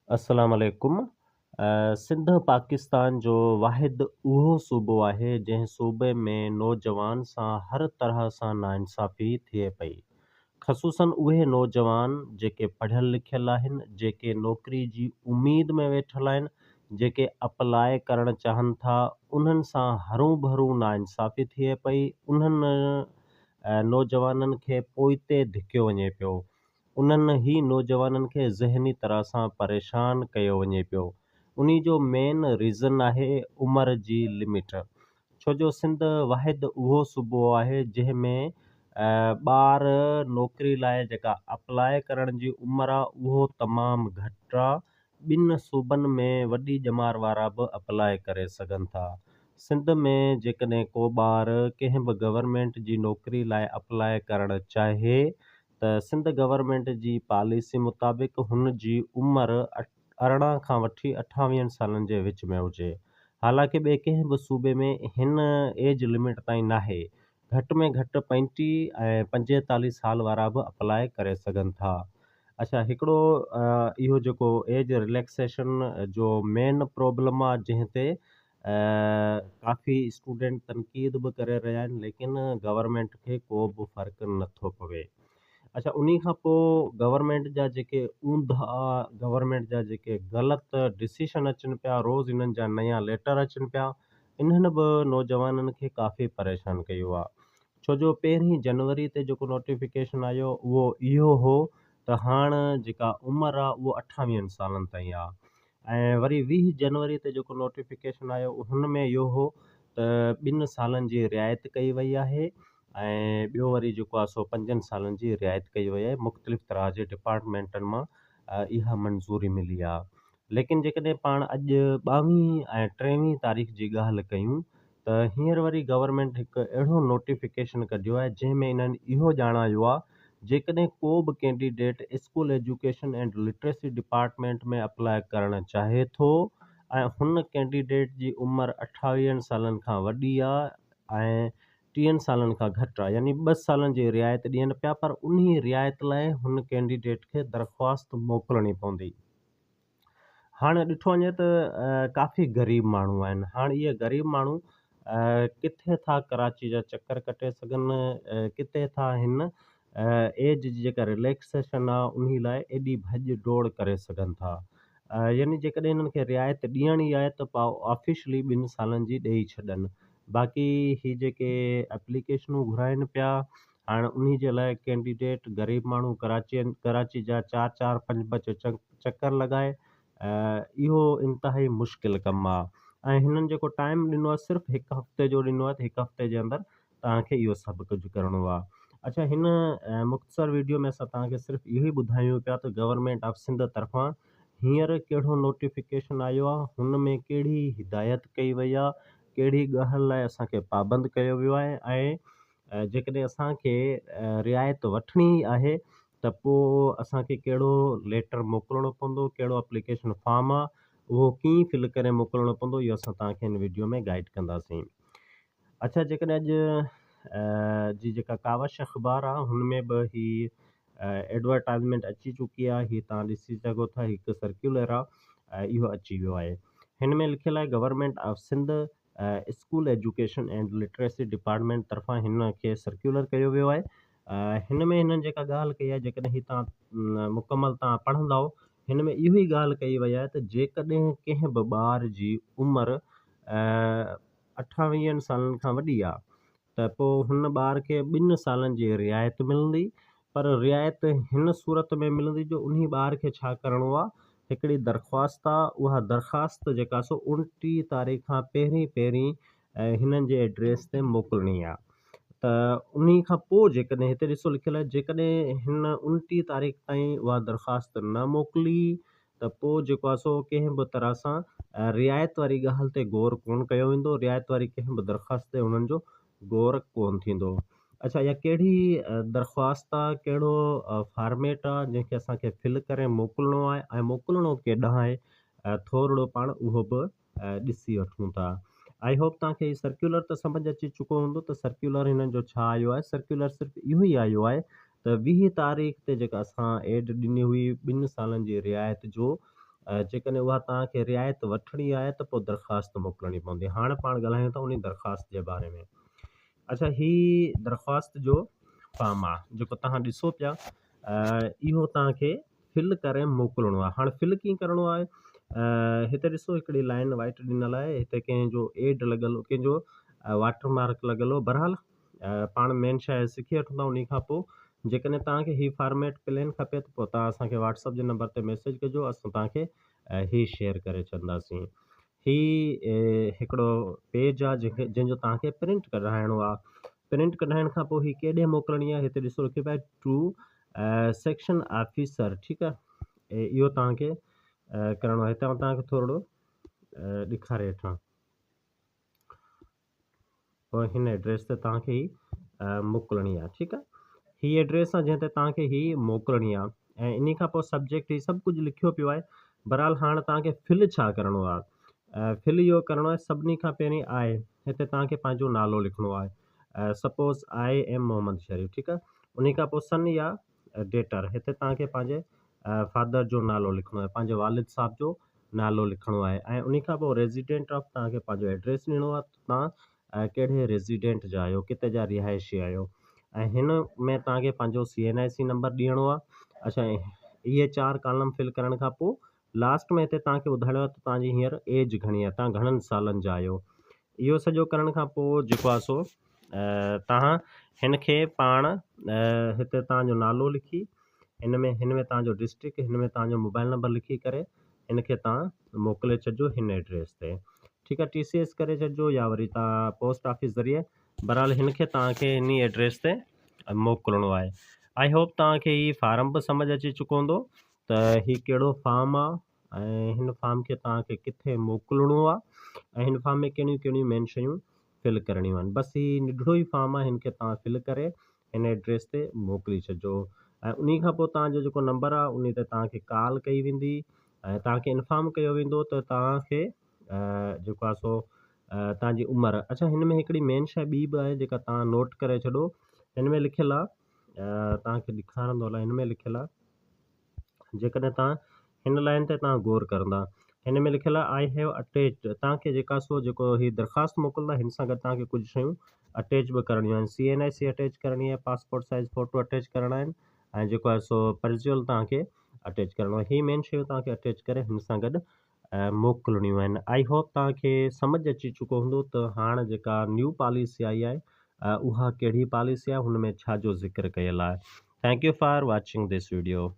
अस्सलाम वालेकुम। सिंध पाकिस्तान जो वाहिद उहो सूबो आहे जंहिं सूबे में नौजवान सां हर तरह सां नाइंसाफ़ी थिए पई। ख़ुसूसन उहे नौजवान जेके पढ़ियल लिखियल आहिनि, जेके नौकरी जी उमीद में वेठल आहिनि, जेके अप्लाई करणु चाहिनि था, उन्हनि सां हरू भरू नाइंसाफ़ी थिए पई। उन्हनि नौजवाननि खे पोइते धिकियो वञे पियो। उन्हनि ई नौजवाननि खे ज़हनी तरह सां परेशान कयो वञे पियो। उन्ही जो मेन रीज़न आहे उमिरि जी लिमिट। छो जो सिंध वाहिद उहो सूबो आहे जंहिं में ॿार नौकरी लाइ जेका अप्लाई करण जी उमिरि आहे उहो तमामु घटि आहे। ॿिनि सूबनि में वॾी ॼमार वारा बि अप्लाई करे सघनि था। सिंध में जेकॾहिं को ॿार कंहिं बि गवर्नमेंट जी नौकरी लाइ अप्लाई करणु चाहे त सिंध गवर्नमेंट जी पॉलिसी मुताबिक़ हुन जी उमिरि 18 खां वठी 28 सालनि जे विच में हुजे। हालांकि ॿिए कंहिं बि सूबे में हिन एज लिमिट ताईं नाहे। घटि में घटि 35 ऐं 45 साल वारा बि अप्लाई करे सघनि था। अच्छा, हिकिड़ो इहो जेको एज रिलैक्सेशन जो मेन प्रॉब्लम आहे जंहिं ते काफ़ी स्टूडेंट तनक़ीद बि करे रहिया आहिनि, लेकिन गवर्नमेंट खे को बि फ़र्क़ु नथो पवे। अच्छा, उन्ही खां पोइ गवर्नमेंट जा जेके ऊंधा गवर्नमेंट जा जेके ग़लति डिसीशन अचनि पिया, रोज़ इन्हनि जा नया लेटर अचनि पिया, इन्हनि बि नौजवाननि खे काफ़ी परेशान कयो आहे। छो जो 1 जनवरी ते जेको नोटिफिकेशन आयो उहो इहो हो त हाणे जेका उमिरि आहे उहो 28 सालनि ताईं आहे। ऐं वरी 20 जनवरी ते जेको नोटिफिकेशन आयो हुन में इहो हो त 2 सालनि जी रिआयत कई वई आहे ऐं ॿियो वरी जेको आहे सो 5 सालनि जी रिआयत कई वई आहे। मुख़्तलिफ़ तरह जे डिपार्टमेंटनि मां इहा मंज़ूरी मिली आहे। लेकिन जेकॾहिं पाण अॼु 22 ऐं 23 तारीख़ जी ॻाल्हि कयूं त हींअर वरी गवर्नमेंट हिकु अहिड़ो नोटिफिकेशन कढियो आहे जंहिं में इन्हनि इहो ॼाणायो आहे जेकॾहिं को बि candidate school education and literacy department में अप्लाई करणु चाहे थो ऐं हुन कैंडिडेट जी उमिरि 28 सालनि खां वॾी आहे ऐं 30 सालनि खां घटि आहे, यानी 2 सालनि जी रिआयत ॾियनि पिया, पर उन्ही रिआयत लाइ हुन कैंडिडेट खे दरख़्वास्त मोकिलणी पवंदी। हाणे ॾिठो वञे त काफ़ी ग़रीब माण्हू आहिनि। हाणे इहे ग़रीब माण्हू किथे था कराची जा चकर कटे सघनि, किथे था हिन एज जी जेका रिलैक्सेशन आहे उन्ही लाइ एॾी भॼ डोड़ करे सघनि था। यानी जेकॾहिं हिननि खे रिआयत ॾियणी आहे त ऑफिशियली 2 सालनि जी ॾेई छॾनि। बाक़ी ही जेके एप्लीकेशनूं घुराइनि पिया, हाणे उन्ही जे लाइ कैंडिडेट ग़रीब माण्हू कराची जा 4-4 5-5 चकर लॻाए इहो इंतिहाई मुश्किल कमु आहे। ऐं हिननि जेको टाइम ॾिनो आहे सिर्फ़ु 1 हफ़्ते जो ॾिनो आहे त 1 हफ़्ते जे अंदरि तव्हांखे इहो सभु कुझु करिणो आहे। अच्छा, हिन मुख़्तसर वीडियो में असां तव्हांखे सिर्फ़ु इहो ई ॿुधायूं पिया त गवर्नमेंट ऑफ सिंध तरफ़ां हींअर कहिड़ो नोटिफिकेशन आयो आहे, हुन में कहिड़ी हिदायत कई वई आहे, कहिड़ी ॻाल्हि लाइ असांखे पाबंद कयो वियो आहे ऐं जेकॾहिं असांखे रिआयत वठिणी आहे त पोइ असांखे कहिड़ो लेटर मोकिलिणो पवंदो, कहिड़ो एप्लीकेशन फॉर्म आहे, उहो कीअं फिल करे मोकिलिणो पवंदो, इहो असां तव्हांखे हिन वीडियो में गाइड कंदासीं। अच्छा, जेकॾहिं अॼु जी जेका कावश अख़बार आहे हुन में बि ही एडवर्टाइज़मेंट अची चुकी आहे। ही तव्हां ॾिसी सघो था, हिकु सर्कुलर आहे, इहो अची वियो आहे। हिन में लिखियलु आहे government of Sindh school education and literacy department तरफ़ां हिन खे सर्कुलर कयो वियो आहे। हिन में हिननि जेका ॻाल्हि कई आहे, जेकॾहिं ही तव्हां मुकमल तव्हां पढ़ंदव, हिन में इहो ई ॻाल्हि कई वई आहे त जेकॾहिं कंहिं बि ॿार जी उमिरि 28 सालनि खां वॾी आहे त पोइ हुन ॿार खे 2 सालनि जी रिआयत मिलंदी। पर रिआयत हिन सूरत में मिलंदी जो उन्ही ॿार खे छा करिणो आहे, हिकिड़ी दरख़्वास्त आहे, उहा दरख़्वास्त जेका सो 29 तारीख़ खां पहिरीं हिननि जे एड्रेस ते मोकिलणी आहे। त उन्ही खां पोइ जेकॾहिं हिते ॾिसो लिखियलु आहे, जेकॾहिं हिन 29 तारीख़ ताईं उहा दरख़्वास्त न मोकिली त पोइ जेको आहे सो कंहिं बि तरह सां रिआयत वारी ॻाल्हि ते गौर कोन कयो वेंदो, रिआयत वारी कंहिं बि दरख़्वास्त ते उन्हनि जो गौर कोन थींदो। अच्छा, इहा कहिड़ी दरख़्वास्त आहे, कहिड़ो फॉर्मेट आहे जंहिंखे असांखे फिल करे मोकिलिणो आहे ऐं मोकिलिणो केॾांहुं आहे, थोरो पाण उहो बि ॾिसी वठूं था। आई होप तव्हांखे ही सर्कुलर त सम्झ अची चुको हूंदो त सर्कुलर हिननि जो छा आयो आहे। सर्कुलर सिर्फ़ु इहो ई आयो आहे त 20 तारीख़ ते जेका असां एड ॾिनी हुई 2 सालनि जी रिआयत जो, जेकॾहिं उहा तव्हांखे रिआयत वठणी आहे त पोइ दरख़्वास्त मोकिलणी पवंदी। हाणे पाण ॻाल्हायूं था उन दरख़्वास्त जे बारे में। अच्छा, ही दरख़्वास्त जो फॉर्म आहे जेको तव्हां ॾिसो पिया, इहो तव्हांखे फिल करे मोकिलिणो आहे। हाणे फिल कीअं करिणो आहे, हिते ॾिसो हिकिड़ी लाइन वाइट ॾिनल आहे, हिते कंहिंजो एड लॻल, कंहिंजो वाटर मार्क लॻल हो। बहरहाल पाण मेन शइ सिखी वठूं था। उन खां पोइ जेकॾहिं तव्हांखे ही फॉर्मेट प्लेन खपे त पोइ तव्हां असांखे व्हाट्सअप जे नंबर ते मैसेज कजो, असां तव्हांखे ही शेयर करे छॾींदासीं। ही हिकिड़ो पेज आहे जंहिंजो तव्हांखे प्रिंट कढाइणो आहे। प्रिंट कढाइण खां पोइ ही केॾे मोकिलणी आहे, हिते ॾिसो लिखियो पियो आहे टू सेक्शन ऑफिसर, ठीकु आहे। इहो तव्हांखे करिणो आहे। हिते मां तव्हांखे थोरो ॾेखारे वठां। पोइ हिन एड्रेस ते तव्हांखे ही मोकिलणी आहे, ठीकु आहे। ही एड्रेस आहे जंहिं ते तव्हांखे ही मोकिलणी आहे ऐं इन खां पोइ सब्जेक्ट ही सभु कुझु लिखियो पियो आहे। बहरहाल हाणे तव्हांखे फिल छा करिणो आहे, फिल इहो करिणो आहे, सभिनी खां पहिरीं आहे हिते तव्हांखे पंहिंजो नालो लिखिणो आहे। सपोज़ आई एम मोहम्मद शरीफ़, ठीकु आहे। उन खां पोइ सन या डेटर, हिते तव्हांखे पंहिंजे फादर जो नालो लिखिणो आहे, पंहिंजे वालिद साहब जो नालो लिखिणो आहे। ऐं उन खां पोइ रेज़िडेंट ऑफ, तव्हांखे पंहिंजो एड्रेस ॾियणो आहे, तव्हां कहिड़े रेज़िडेंट जा आहियो, किथे जा रिहाइशी आहियो। ऐं हिन में तव्हांखे पंहिंजो CNIC नंबर ॾियणो आहे। अच्छा, इहे 4 कॉलम फिल करण खां पोइ लास्ट में हिते तव्हांखे ॿुधाइणो आहे त तव्हांजी हींअर एज घणी आहे, तव्हां घणनि सालनि जा आहियो। इहो सॼो करण खां पोइ जेको आहे सो तव्हां हिन खे पाण हिते तव्हांजो नालो लिखी, हिन में तव्हांजो डिस्ट्रिक्ट, हिन में तव्हांजो मोबाइल नंबर लिखी करे हिन खे तव्हां मोकिले छॾिजो हिन एड्रेस ते, ठीकु आहे। TCS करे छॾिजो या वरी तव्हां पोस्ट ऑफिस ज़रिए। बहरहाल हिन खे तव्हांखे हिन एड्रेस ते मोकिलिणो आहे। आई होप तव्हांखे ही फार्म बि सम्झ अची चुको हूंदो त ही कहिड़ो फॉर्म आहे ऐं हिन फॉर्म खे तव्हांखे किथे मोकिलिणो आहे ऐं हिन फॉर्म में कहिड़ियूं कहिड़ियूं मेन शयूं फिल करणियूं आहिनि। बसि ही निढिड़ो ई फॉर्म आहे, हिन खे तव्हां फिल करे हिन एड्रेस ते मोकिले छॾिजो ऐं उन खां पोइ तव्हांजो जेको नंबर आहे उन ते तव्हांखे कॉल कई वेंदी ऐं तव्हांखे इन्फॉर्म कयो वेंदो त तव्हांखे जेको आहे सो तव्हांजी उमिरि। अच्छा, हिन में हिकिड़ी मेन शइ ॿी बि आहे जेका तव्हां नोट करे छॾो। हिन में लिखियलु आहे, तव्हांखे ॾेखारंदो हलां, हिन में लिखियलु आहे, जेकॾहिं तव्हां हिन लाइन ते तव्हां गौर कंदा, हिन में लिखियलु आहे आई हैव अटैच्ड। तव्हांखे जेका सो जेको ही दरख़्वास्त मोकिलींदा हिन सां गॾु तव्हांखे कुझु शयूं अटैच बि करणियूं आहिनि। CNIC अटैच करणी आहे, पासपोर्ट साइज़ फ़ोटो अटैच करणा आहिनि ऐं जेको आहे सो पर्चुअल तव्हांखे अटैच करिणो आहे। ही मेन शयूं तव्हांखे अटैच करे हिन सां गॾु मोकिलणियूं आहिनि। आई होप तव्हांखे सम्झ अची चुको हूंदो त हाणे जेका न्यू पॉलिसी आई आहे उहा कहिड़ी पॉलिसी आहे, हुन में छा जो ज़िक्र कयल आहे। Thank U for watching this video.